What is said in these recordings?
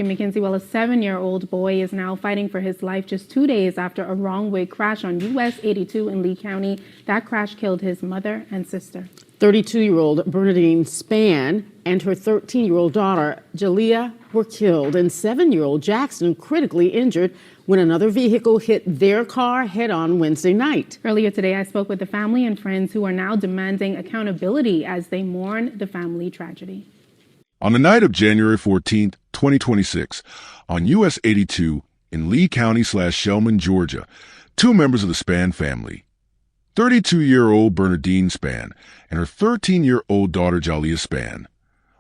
Mackenzie, well, a 7-year-old boy is now fighting for his life just 2 days after a wrong-way crash on US 82 in Lee County. That crash killed his mother and sister. 32-year-old Bernadine Spann and her 13-year-old daughter, Jalea, were killed, and 7-year-old Jackson critically injured when another vehicle hit their car head-on Wednesday night. Earlier today, I spoke with the family and friends who are now demanding accountability as they mourn the family tragedy. On the night of January 14th, 2026, on US 82 in Lee County/Shellman, Georgia, two members of the Spann family, 32-year-old Bernadine Spann and her 13-year-old daughter Jalea Spann,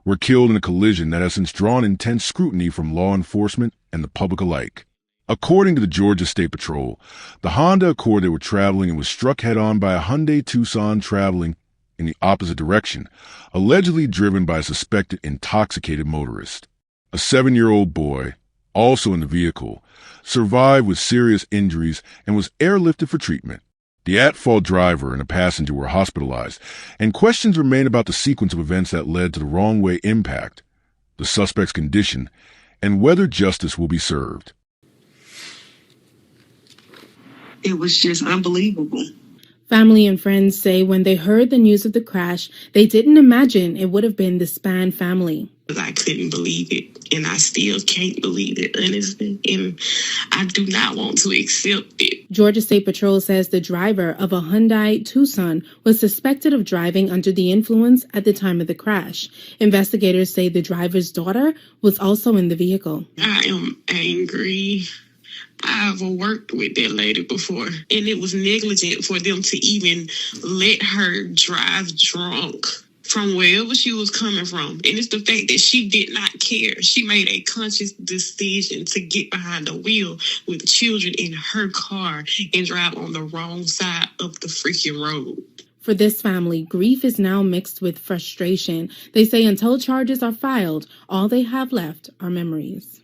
were killed in a collision that has since drawn intense scrutiny from law enforcement and the public alike. According to the Georgia State Patrol, the Honda Accord they were traveling in was struck head-on by a Hyundai Tucson traveling in the opposite direction, allegedly driven by a suspected intoxicated motorist. A 7-year-old boy, also in the vehicle, survived with serious injuries and was airlifted for treatment. The at-fault driver and a passenger were hospitalized, and questions remain about the sequence of events that led to the wrong-way impact, the suspect's condition, and whether justice will be served. It was just unbelievable. Family and friends say when they heard the news of the crash, they didn't imagine it would have been the Spann family. I couldn't believe it, and I still can't believe it, honestly, and I do not want to accept it. Georgia State Patrol says the driver of a Hyundai Tucson was suspected of driving under the influence at the time of the crash. Investigators say the driver's daughter was also in the vehicle. I am angry. I've worked with that lady before, and it was negligent for them to even let her drive drunk from wherever she was coming from. And it's the fact that she did not care. She made a conscious decision to get behind the wheel with children in her car and drive on the wrong side of the freaking road. For this family, grief is now mixed with frustration. They say until charges are filed, all they have left are memories.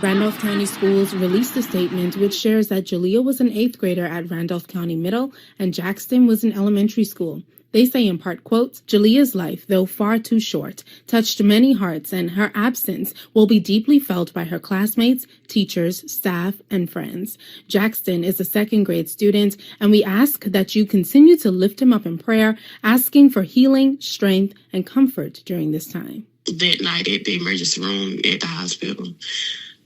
Randolph County Schools released a statement which shares that Jalea was an 8th grader at Randolph County Middle and Jackson was in elementary school. They say in part, quote, Jalea's life, though far too short, touched many hearts, and her absence will be deeply felt by her classmates, teachers, staff, and friends. Jackson is a 2nd grade student, and we ask that you continue to lift him up in prayer, asking for healing, strength, and comfort during this time. That night at the emergency room at the hospital,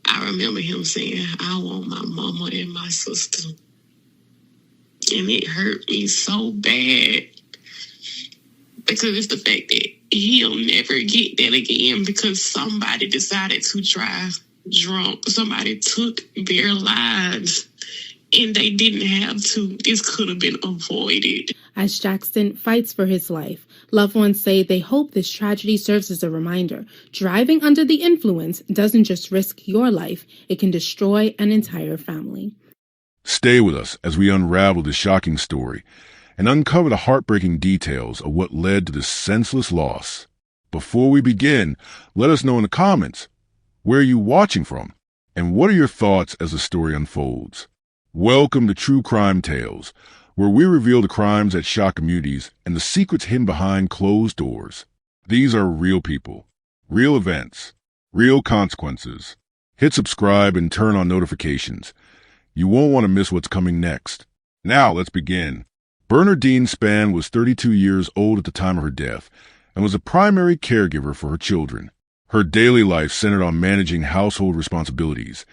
I remember him saying, I want my mama and my sister. And it hurt me so bad. Because it's the fact that he'll never get that again because somebody decided to drive drunk. Somebody took their lives and they didn't have to. This could have been avoided. As Jackson fights for his life, loved ones say they hope this tragedy serves as a reminder. Driving under the influence doesn't just risk your life, it can destroy an entire family. Stay with us as we unravel this shocking story and uncover the heartbreaking details of what led to this senseless loss. Before we begin, let us know in the comments, where are you watching from? And what are your thoughts as the story unfolds? Welcome to True Crime Tales, where we reveal the crimes that shock communities and the secrets hidden behind closed doors. These are real people, real events, real consequences. Hit subscribe and turn on notifications. You won't want to miss what's coming next. Now let's begin. Bernadine Spann was 32 years old at the time of her death and was a primary caregiver for her children. Her daily life centered on managing household responsibilities,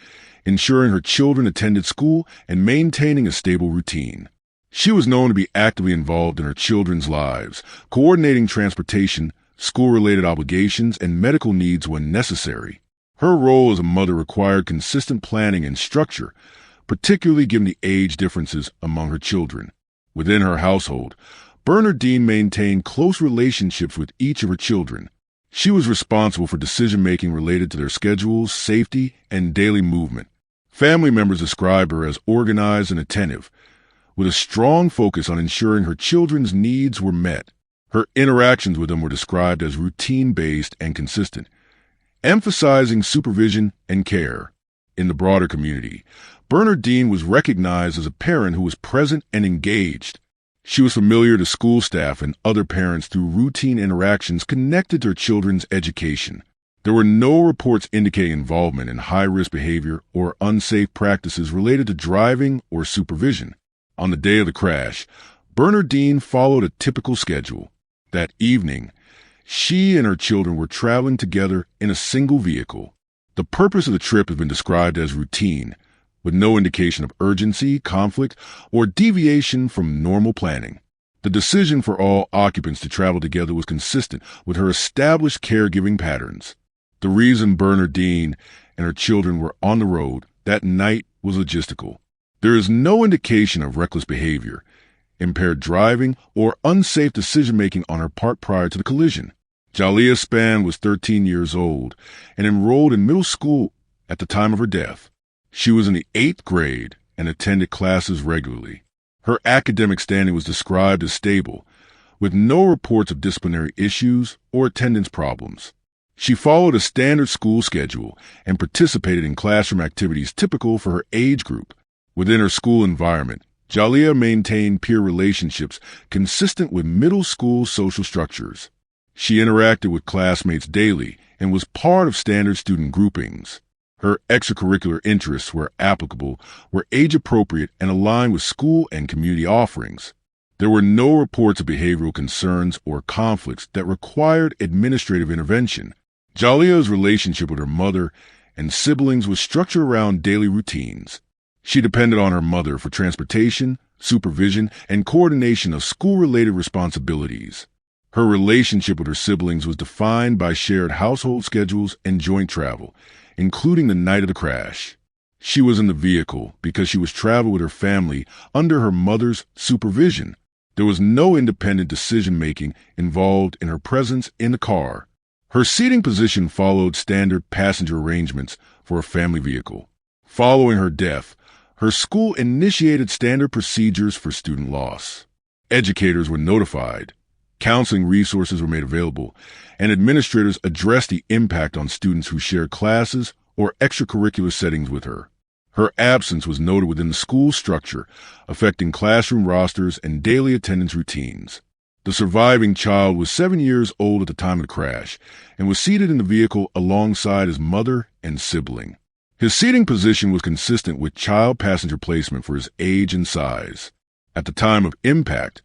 ensuring her children attended school, and maintaining a stable routine. She was known to be actively involved in her children's lives, coordinating transportation, school-related obligations, and medical needs when necessary. Her role as a mother required consistent planning and structure, particularly given the age differences among her children. Within her household, Bernadine maintained close relationships with each of her children. She was responsible for decision-making related to their schedules, safety, and daily movement. Family members describe her as organized and attentive, with a strong focus on ensuring her children's needs were met. Her interactions with them were described as routine-based and consistent, emphasizing supervision and care. In the broader community, Bernadine was recognized as a parent who was present and engaged. She was familiar to school staff and other parents through routine interactions connected to her children's education. There were no reports indicating involvement in high-risk behavior or unsafe practices related to driving or supervision. On the day of the crash, Bernardine followed a typical schedule. That evening, she and her children were traveling together in a single vehicle. The purpose of the trip has been described as routine, with no indication of urgency, conflict, or deviation from normal planning. The decision for all occupants to travel together was consistent with her established caregiving patterns. The reason Bernardine and her children were on the road that night was logistical. There is no indication of reckless behavior, impaired driving, or unsafe decision-making on her part prior to the collision. Jaliyah Spann was 13 years old and enrolled in middle school at the time of her death. She was in the 8th grade and attended classes regularly. Her academic standing was described as stable, with no reports of disciplinary issues or attendance problems. She followed a standard school schedule and participated in classroom activities typical for her age group. Within her school environment, Jaliyah maintained peer relationships consistent with middle school social structures. She interacted with classmates daily and was part of standard student groupings. Her extracurricular interests, where applicable, were age-appropriate and aligned with school and community offerings. There were no reports of behavioral concerns or conflicts that required administrative intervention. Jaliyah's relationship with her mother and siblings was structured around daily routines. She depended on her mother for transportation, supervision, and coordination of school-related responsibilities. Her relationship with her siblings was defined by shared household schedules and joint travel, including the night of the crash. She was in the vehicle because she was traveling with her family under her mother's supervision. There was no independent decision-making involved in her presence in the car. Her seating position followed standard passenger arrangements for a family vehicle. Following her death, her school initiated standard procedures for student loss. Educators were notified, counseling resources were made available, and administrators addressed the impact on students who shared classes or extracurricular settings with her. Her absence was noted within the school structure, affecting classroom rosters and daily attendance routines. The surviving child was 7 years old at the time of the crash and was seated in the vehicle alongside his mother and sibling. His seating position was consistent with child passenger placement for his age and size. At the time of impact,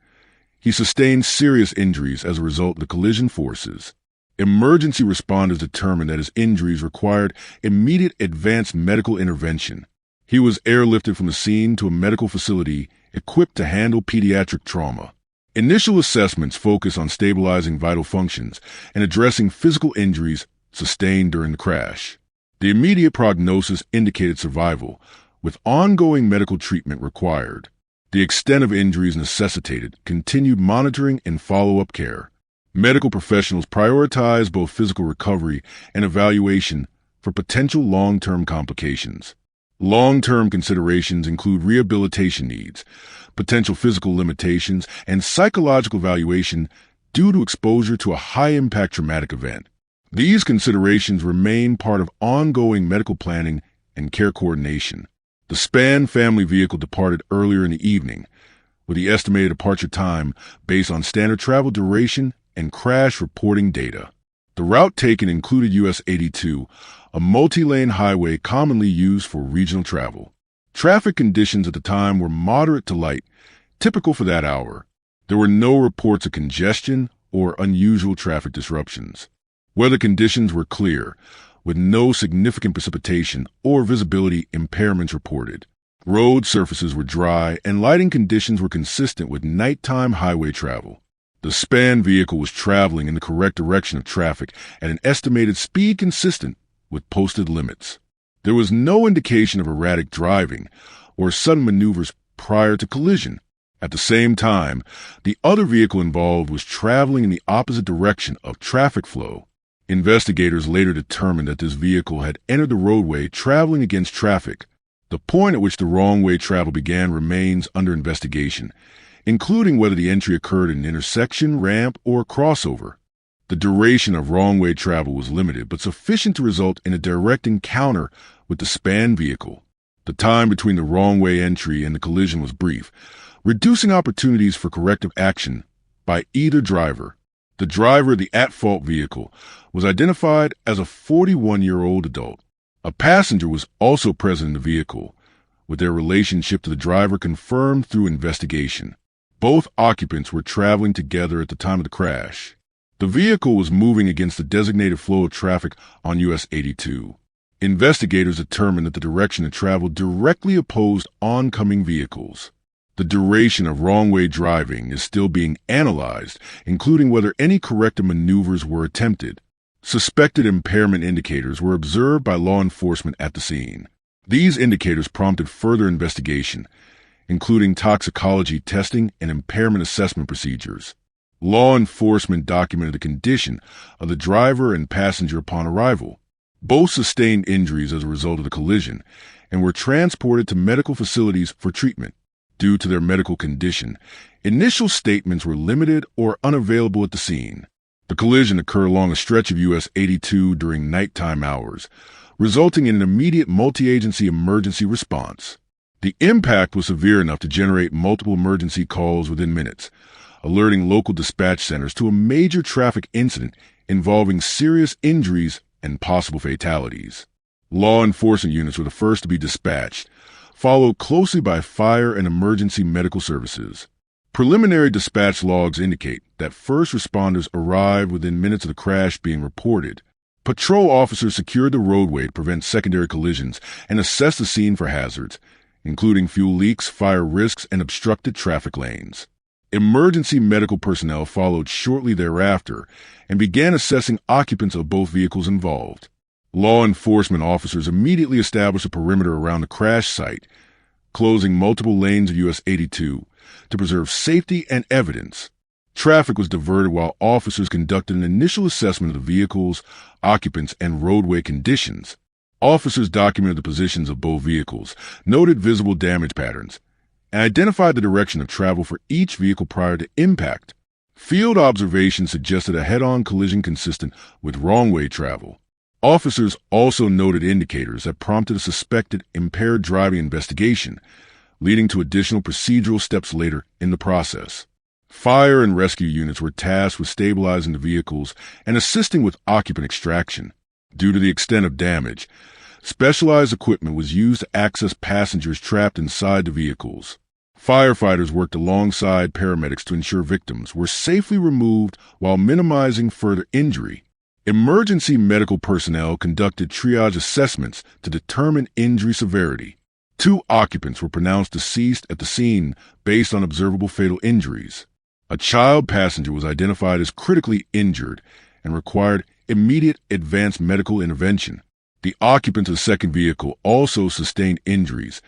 he sustained serious injuries as a result of the collision forces. Emergency responders determined that his injuries required immediate advanced medical intervention. He was airlifted from the scene to a medical facility equipped to handle pediatric trauma. Initial assessments focus on stabilizing vital functions and addressing physical injuries sustained during the crash. The immediate prognosis indicated survival, with ongoing medical treatment required. The extent of injuries necessitated continued monitoring and follow-up care. Medical professionals prioritize both physical recovery and evaluation for potential long-term complications. Long-term considerations include rehabilitation needs, potential physical limitations, and psychological evaluation due to exposure to a high-impact traumatic event. These considerations remain part of ongoing medical planning and care coordination. The Spann family vehicle departed earlier in the evening, with the estimated departure time based on standard travel duration and crash reporting data. The route taken included US 82, a multi-lane highway commonly used for regional travel. Traffic conditions at the time were moderate to light, typical for that hour. There were no reports of congestion or unusual traffic disruptions. Weather conditions were clear, with no significant precipitation or visibility impairments reported. Road surfaces were dry and lighting conditions were consistent with nighttime highway travel. The Spann vehicle was traveling in the correct direction of traffic at an estimated speed consistent with posted limits. There was no indication of erratic driving or sudden maneuvers prior to collision. At the same time, the other vehicle involved was traveling in the opposite direction of traffic flow. Investigators later determined that this vehicle had entered the roadway traveling against traffic. The point at which the wrong-way travel began remains under investigation, including whether the entry occurred in an intersection, ramp, or crossover. The duration of wrong-way travel was limited, but sufficient to result in a direct encounter with the Spann vehicle. The time between the wrong-way entry and the collision was brief, reducing opportunities for corrective action by either driver. The driver of the at-fault vehicle was identified as a 41-year-old adult. A passenger was also present in the vehicle, with their relationship to the driver confirmed through investigation. Both occupants were traveling together at the time of the crash. The vehicle was moving against the designated flow of traffic on US 82. Investigators determined that the direction of travel directly opposed oncoming vehicles. The duration of wrong-way driving is still being analyzed, including whether any corrective maneuvers were attempted. Suspected impairment indicators were observed by law enforcement at the scene. These indicators prompted further investigation, including toxicology testing and impairment assessment procedures. Law enforcement documented the condition of the driver and passenger upon arrival. Both sustained injuries as a result of the collision and were transported to medical facilities for treatment. Due to their medical condition, initial statements were limited or unavailable at the scene. The collision occurred along a stretch of US 82 during nighttime hours, resulting in an immediate multi-agency emergency response. The impact was severe enough to generate multiple emergency calls within minutes, alerting local dispatch centers to a major traffic incident involving serious injuries and possible fatalities. Law enforcement units were the first to be dispatched, followed closely by fire and emergency medical services. Preliminary dispatch logs indicate that first responders arrived within minutes of the crash being reported. Patrol officers secured the roadway to prevent secondary collisions and assessed the scene for hazards, including fuel leaks, fire risks, and obstructed traffic lanes. Emergency medical personnel followed shortly thereafter and began assessing occupants of both vehicles involved. Law enforcement officers immediately established a perimeter around the crash site, closing multiple lanes of US 82 to preserve safety and evidence. Traffic was diverted while officers conducted an initial assessment of the vehicles, occupants, and roadway conditions. Officers documented the positions of both vehicles, noted visible damage patterns, and identified the direction of travel for each vehicle prior to impact. Field observations suggested a head-on collision consistent with wrong-way travel. Officers also noted indicators that prompted a suspected impaired driving investigation, leading to additional procedural steps later in the process. Fire and rescue units were tasked with stabilizing the vehicles and assisting with occupant extraction. Due to the extent of damage, specialized equipment was used to access passengers trapped inside the vehicles. Firefighters worked alongside paramedics to ensure victims were safely removed while minimizing further injury. Emergency medical personnel conducted triage assessments to determine injury severity. 2 occupants were pronounced deceased at the scene based on observable fatal injuries. A child passenger was identified as critically injured and required immediate advanced medical intervention. The occupants of the second vehicle also sustained injuries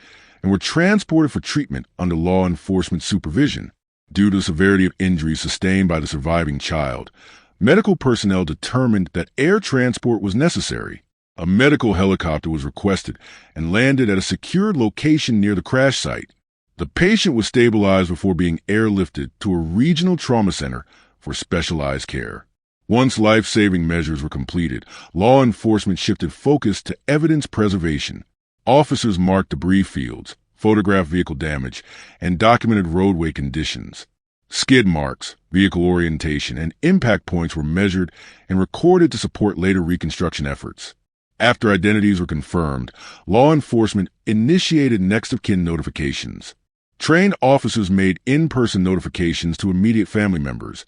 and were transported for treatment under law enforcement supervision. Due to the severity of injuries sustained by the surviving child, medical personnel determined that air transport was necessary. A medical helicopter was requested and landed at a secured location near the crash site. The patient was stabilized before being airlifted to a regional trauma center for specialized care. Once life-saving measures were completed, law enforcement shifted focus to evidence preservation. Officers marked debris fields, photographed vehicle damage, and documented roadway conditions. Skid marks, vehicle orientation, and impact points were measured and recorded to support later reconstruction efforts. After identities were confirmed, law enforcement initiated next-of-kin notifications. Trained officers made in-person notifications to immediate family members,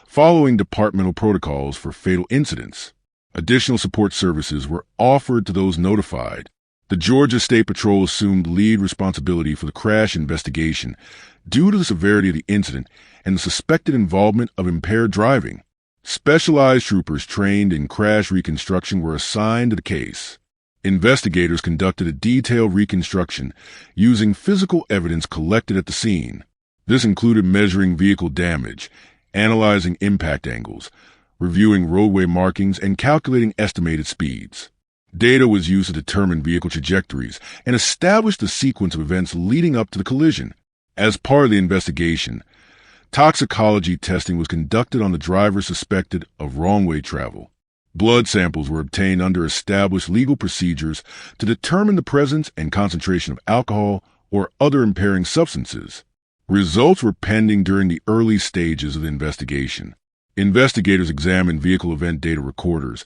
following departmental protocols for fatal incidents. Additional support services were offered to those notified. The Georgia State Patrol assumed lead responsibility for the crash investigation due to the severity of the incident and the suspected involvement of impaired driving. Specialized troopers trained in crash reconstruction were assigned to the case. Investigators conducted a detailed reconstruction using physical evidence collected at the scene. This included measuring vehicle damage, analyzing impact angles, reviewing roadway markings, and calculating estimated speeds. Data was used to determine vehicle trajectories and establish the sequence of events leading up to the collision. As part of the investigation, toxicology testing was conducted on the driver suspected of wrong-way travel. Blood samples were obtained under established legal procedures to determine the presence and concentration of alcohol or other impairing substances. Results were pending during the early stages of the investigation. Investigators examined vehicle event data recorders,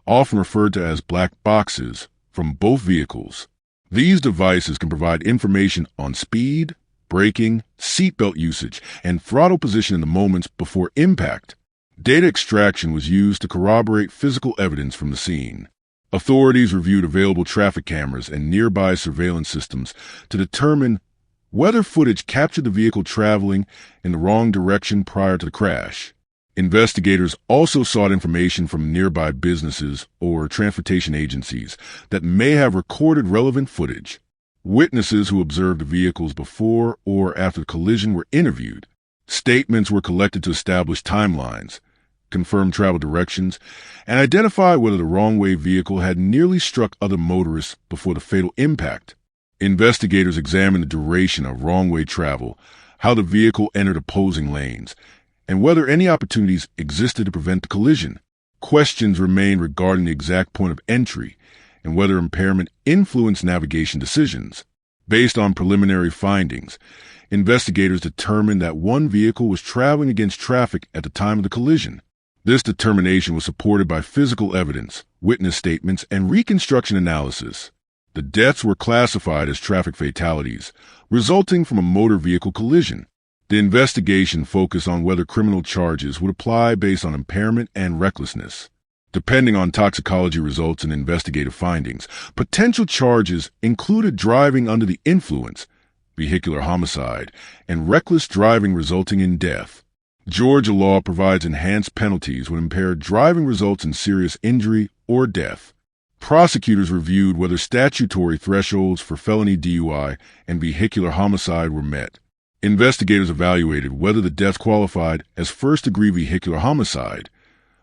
often referred to as black boxes, from both vehicles. These devices can provide information on speed, braking, seatbelt usage, and throttle position in the moments before impact. Data extraction was used to corroborate physical evidence from the scene. Authorities reviewed available traffic cameras and nearby surveillance systems to determine whether footage captured the vehicle traveling in the wrong direction prior to the crash. Investigators also sought information from nearby businesses or transportation agencies that may have recorded relevant footage. Witnesses who observed the vehicles before or after the collision were interviewed. Statements were collected to establish timelines, confirm travel directions, and identify whether the wrong-way vehicle had nearly struck other motorists before the fatal impact. Investigators examined the duration of wrong-way travel, how the vehicle entered opposing lanes, and whether any opportunities existed to prevent the collision. Questions remained regarding the exact point of entry and whether impairment influenced navigation decisions. Based on preliminary findings, investigators determined that one vehicle was traveling against traffic at the time of the collision. This determination was supported by physical evidence, witness statements, and reconstruction analysis. The deaths were classified as traffic fatalities, resulting from a motor vehicle collision. The investigation focused on whether criminal charges would apply based on impairment and recklessness. Depending on toxicology results and investigative findings, potential charges included driving under the influence, vehicular homicide, and reckless driving resulting in death. Georgia law provides enhanced penalties when impaired driving results in serious injury or death. Prosecutors reviewed whether statutory thresholds for felony DUI and vehicular homicide were met. Investigators evaluated whether the death qualified as first-degree vehicular homicide,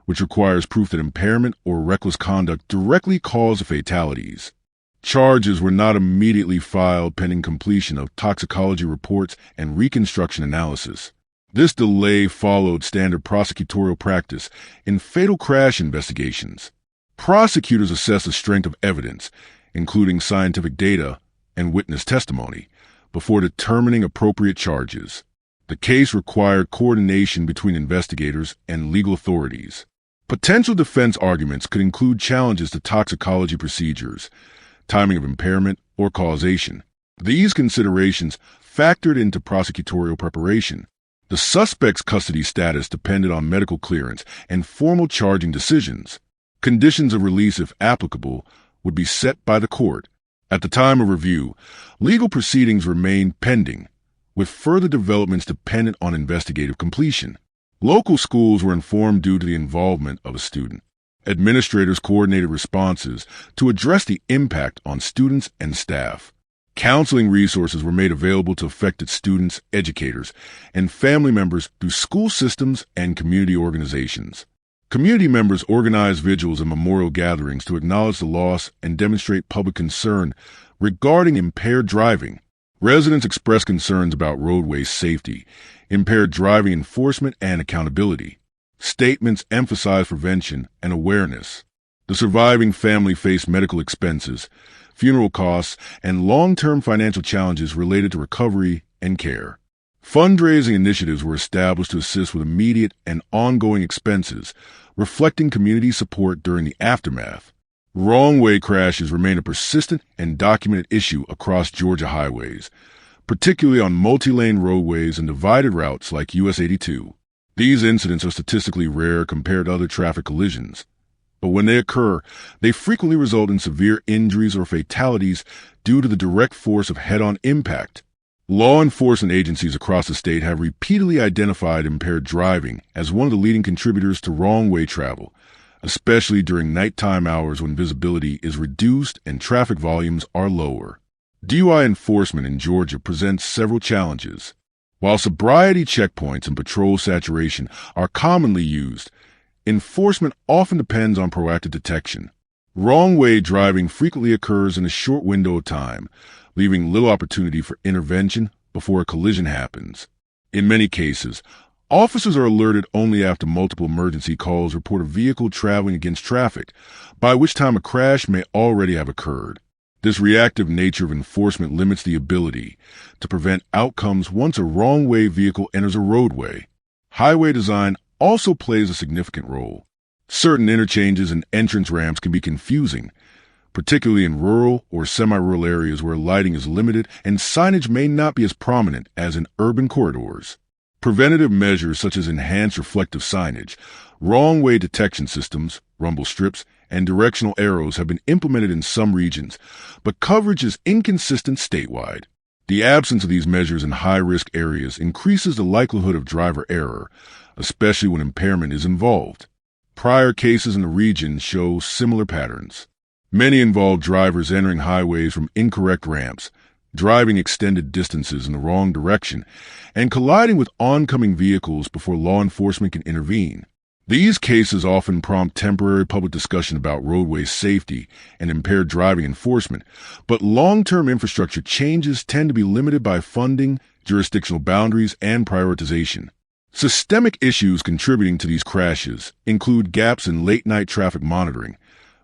which requires proof that impairment or reckless conduct directly caused the fatalities. Charges were not immediately filed pending completion of toxicology reports and reconstruction analysis. This delay followed standard prosecutorial practice in fatal crash investigations. Prosecutors assessed the strength of evidence, including scientific data and witness testimony, before determining appropriate charges. The case required coordination between investigators and legal authorities. Potential defense arguments could include challenges to toxicology procedures, timing of impairment, or causation. These considerations factored into prosecutorial preparation. The suspect's custody status depended on medical clearance and formal charging decisions. Conditions of release, if applicable, would be set by the court. At the time of review, legal proceedings remained pending, with further developments dependent on investigative completion. Local schools were informed due to the involvement of a student. Administrators coordinated responses to address the impact on students and staff. Counseling resources were made available to affected students, educators, and family members through school systems and community organizations. Community members organized vigils and memorial gatherings to acknowledge the loss and demonstrate public concern regarding impaired driving. Residents expressed concerns about roadway safety, impaired driving enforcement, and accountability. Statements emphasized prevention and awareness. The surviving family faced medical expenses, funeral costs, and long-term financial challenges related to recovery and care. Fundraising initiatives were established to assist with immediate and ongoing expenses, reflecting community support during the aftermath. Wrong-way crashes remain a persistent and documented issue across Georgia highways, particularly on multi-lane roadways and divided routes like US 82. These incidents are statistically rare compared to other traffic collisions, but when they occur, they frequently result in severe injuries or fatalities due to the direct force of head-on impact. Law enforcement agencies across the state have repeatedly identified impaired driving as one of the leading contributors to wrong-way travel, especially during nighttime hours when visibility is reduced and traffic volumes are lower. DUI enforcement in Georgia presents several challenges. While sobriety checkpoints and patrol saturation are commonly used, enforcement often depends on proactive detection. Wrong-way driving frequently occurs in a short window of time, leaving little opportunity for intervention before a collision happens. In many cases, officers are alerted only after multiple emergency calls report a vehicle traveling against traffic, by which time a crash may already have occurred. This reactive nature of enforcement limits the ability to prevent outcomes once a wrong-way vehicle enters a roadway. Highway design also plays a significant role. Certain interchanges and entrance ramps can be confusing, particularly in rural or semi-rural areas where lighting is limited and signage may not be as prominent as in urban corridors. Preventative measures such as enhanced reflective signage, wrong-way detection systems, rumble strips, and directional arrows have been implemented in some regions, but coverage is inconsistent statewide. The absence of these measures in high-risk areas increases the likelihood of driver error, especially when impairment is involved. Prior cases in the region show similar patterns. Many involve drivers entering highways from incorrect ramps, driving extended distances in the wrong direction, and colliding with oncoming vehicles before law enforcement can intervene. These cases often prompt temporary public discussion about roadway safety and impaired driving enforcement, but long-term infrastructure changes tend to be limited by funding, jurisdictional boundaries, and prioritization. Systemic issues contributing to these crashes include gaps in late-night traffic monitoring,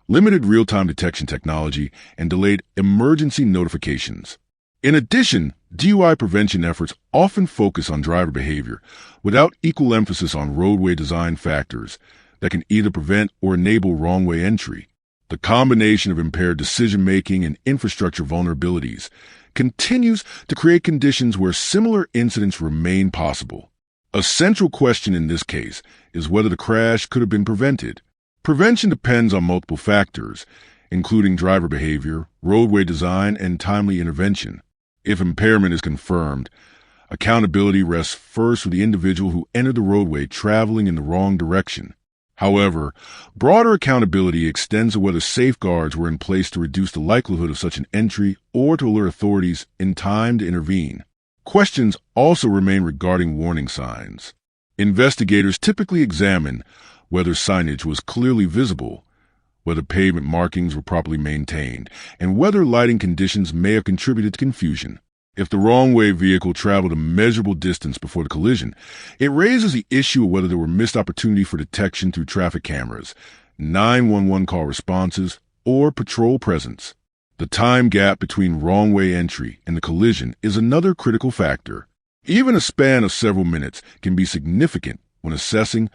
limited real-time detection technology, and delayed emergency notifications. In addition, DUI prevention efforts often focus on driver behavior without equal emphasis on roadway design factors that can either prevent or enable wrong-way entry. The combination of impaired decision-making and infrastructure vulnerabilities continues to create conditions where similar incidents remain possible. A central question in this case is whether the crash could have been prevented. Prevention depends on multiple factors, including driver behavior, roadway design, and timely intervention. If impairment is confirmed, accountability rests first with the individual who entered the roadway traveling in the wrong direction. However, broader accountability extends to whether safeguards were in place to reduce the likelihood of such an entry or to alert authorities in time to intervene. Questions also remain regarding warning signs. Investigators typically examine whether signage was clearly visible, whether pavement markings were properly maintained, and whether lighting conditions may have contributed to confusion. If the wrong-way vehicle traveled a measurable distance before the collision, it raises the issue of whether there were missed opportunity for detection through traffic cameras, 911 call responses, or patrol presence. The time gap between wrong-way entry and the collision is another critical factor. Even a span of several minutes can be significant when assessing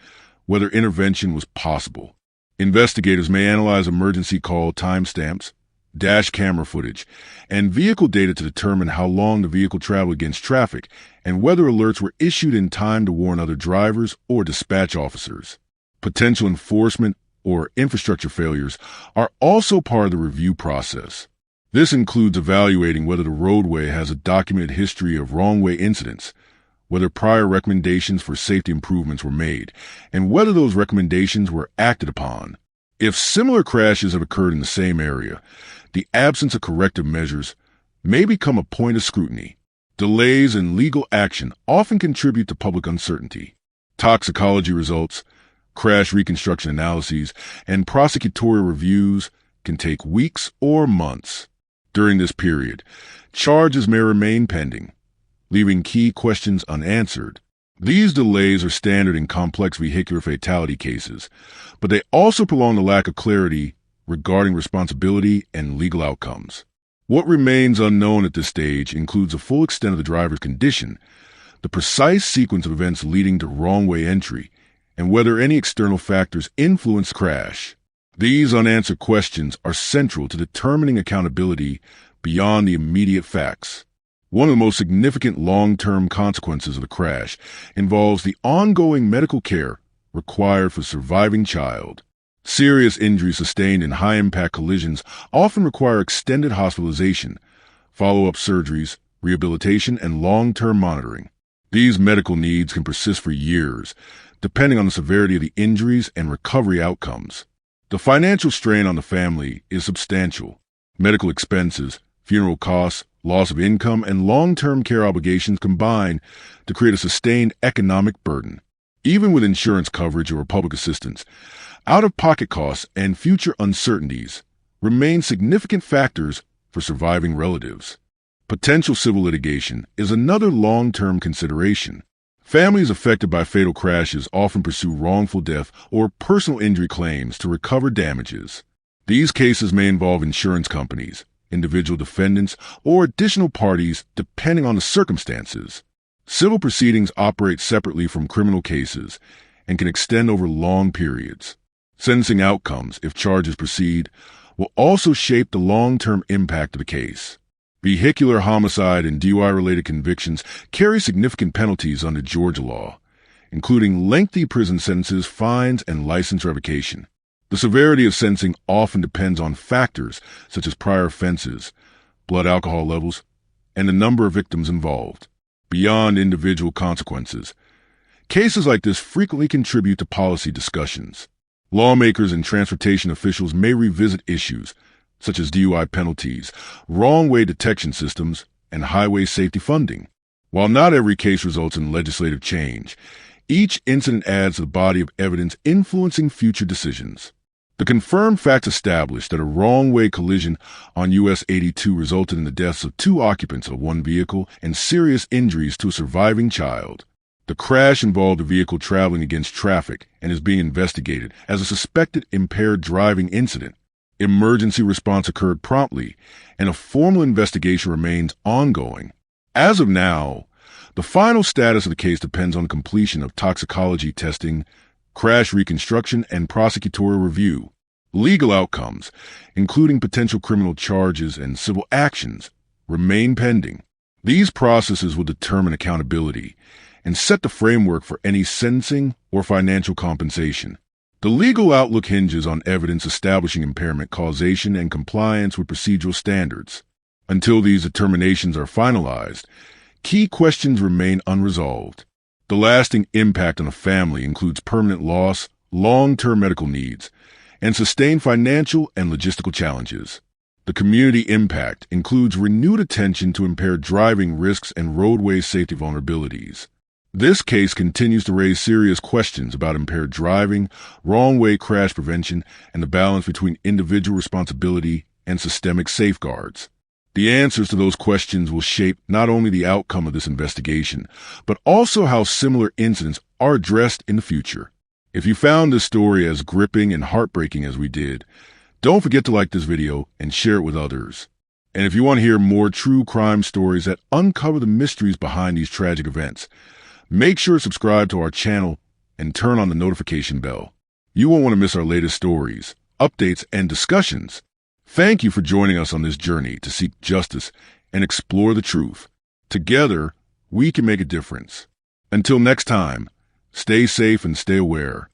whether intervention was possible. Investigators may analyze emergency call timestamps, dash camera footage, and vehicle data to determine how long the vehicle traveled against traffic and whether alerts were issued in time to warn other drivers or dispatch officers. Potential enforcement or infrastructure failures are also part of the review process. This includes evaluating whether the roadway has a documented history of wrong-way incidents, whether prior recommendations for safety improvements were made, and whether those recommendations were acted upon. If similar crashes have occurred in the same area, the absence of corrective measures may become a point of scrutiny. Delays in legal action often contribute to public uncertainty. Toxicology results, crash reconstruction analyses, and prosecutorial reviews can take weeks or months. During this period, charges may remain pending, leaving key questions unanswered. These delays are standard in complex vehicular fatality cases, but they also prolong the lack of clarity regarding responsibility and legal outcomes. What remains unknown at this stage includes the full extent of the driver's condition, the precise sequence of events leading to wrong-way entry, and whether any external factors influence the crash. These unanswered questions are central to determining accountability beyond the immediate facts. One of the most significant long-term consequences of the crash involves the ongoing medical care required for the surviving child. Serious injuries sustained in high-impact collisions often require extended hospitalization, follow-up surgeries, rehabilitation, and long-term monitoring. These medical needs can persist for years, depending on the severity of the injuries and recovery outcomes. The financial strain on the family is substantial. Medical expenses, funeral costs, loss of income, and long-term care obligations combine to create a sustained economic burden. Even with insurance coverage or public assistance, out-of-pocket costs and future uncertainties remain significant factors for surviving relatives. Potential civil litigation is another long-term consideration. Families affected by fatal crashes often pursue wrongful death or personal injury claims to recover damages. These cases may involve insurance companies, individual defendants, or additional parties depending on the circumstances. Civil proceedings operate separately from criminal cases and can extend over long periods. Sentencing outcomes, if charges proceed, will also shape the long-term impact of the case. Vehicular homicide and DUI-related convictions carry significant penalties under Georgia law, including lengthy prison sentences, fines, and license revocation. The severity of sentencing often depends on factors such as prior offenses, blood alcohol levels, and the number of victims involved. Beyond individual consequences, cases like this frequently contribute to policy discussions. Lawmakers and transportation officials may revisit issues such as DUI penalties, wrong-way detection systems, and highway safety funding. While not every case results in legislative change, each incident adds to the body of evidence influencing future decisions. The confirmed facts establish that a wrong-way collision on US 82 resulted in the deaths of 2 occupants of one vehicle and serious injuries to a surviving child. The crash involved a vehicle traveling against traffic and is being investigated as a suspected impaired driving incident. Emergency response occurred promptly, and a formal investigation remains ongoing. As of now, the final status of the case depends on completion of toxicology testing, crash reconstruction, and prosecutorial review. Legal outcomes, including potential criminal charges and civil actions, remain pending. These processes will determine accountability and set the framework for any sentencing or financial compensation. The legal outlook hinges on evidence establishing impairment, causation, and compliance with procedural standards. Until these determinations are finalized, key questions remain unresolved. The lasting impact on a family includes permanent loss, long-term medical needs, and sustained financial and logistical challenges. The community impact includes renewed attention to impaired driving risks and roadway safety vulnerabilities. This case continues to raise serious questions about impaired driving, wrong-way crash prevention, and the balance between individual responsibility and systemic safeguards. The answers to those questions will shape not only the outcome of this investigation, but also how similar incidents are addressed in the future. If you found this story as gripping and heartbreaking as we did, don't forget to like this video and share it with others. And if you want to hear more true crime stories that uncover the mysteries behind these tragic events, make sure to subscribe to our channel and turn on the notification bell. You won't want to miss our latest stories, updates, and discussions. Thank you for joining us on this journey to seek justice and explore the truth. Together, we can make a difference. Until next time, stay safe and stay aware.